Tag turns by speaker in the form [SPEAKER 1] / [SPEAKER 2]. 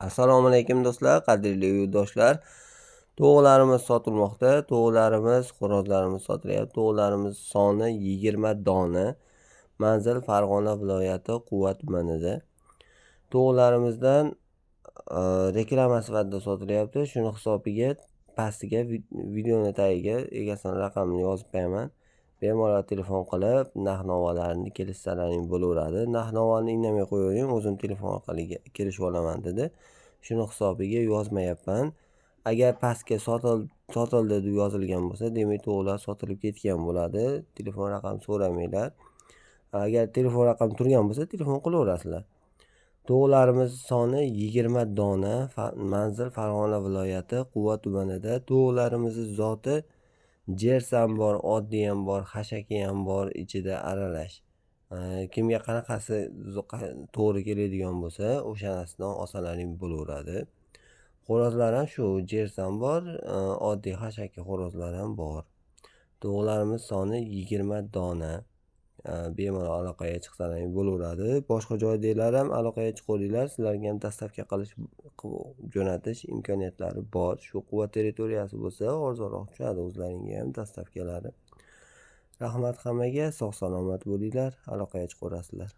[SPEAKER 1] Assalomu alaykum do'stlar, qadrli yurtdoshlar. Tovuqlarimiz sotilmoqda. Tovuqlarimiz, xo'rozlarimiz sotilyapti. Tovuqlarimiz soni 20 dona. Manzil Farg'ona viloyati Quva tumanida. Tovuqlarimizdan reklama sifatida sotilyapti. Shuni hisobiga pastiga videoni tagiga egasining raqamini yozib qo'yaman. Bemalol telefon qilib, narx-navolarni kelishsalaring bo'laveradi. Narx-navolni indamay qo'yavering, o'zim telefon orqali kelishib olaman dedi. Shuni hisobiga yozmayapman. Agar pastga sotildi deb yozilgan bo'lsa, demak to'g'rilar sotilib ketgan bo'ladi. Telefon raqam so'ramanglar. Agar telefon raqam turgan bo'lsa, telefon qilaverasizlar. Tovuqlarimiz soni 20 dona. Manzil Farg'ona viloyati Quva tumanida. Tovuqlarimiz zoti jers ham bor, oddiy ham bor, hashaki ham bor, ichida aralash. Kimga qanaqasi to'g'ri keladigan bo'lsa, o'shanasidan olsalaring bo'laveradi. Xo'rozlar ham shu, jers ham bor, oddiy hashaki xo'rozlar ham bor. Tovuqlarimiz soni 20 dona. Bemalol aloqaga chiqsalaring bo'laveradi. Boshqa joydagilar ham aloqaga chiqavringlar, sizlarga ham dastavka qilish jo'natish imkoniyatlari bor. Shu Quva territoriyasi bo'lsa, arzonroq tushadi o'zlaringga ham dastavkalari. Rahmat hammaga, sog' salomat bo'linglar, aloqaga chiqaverasizlar.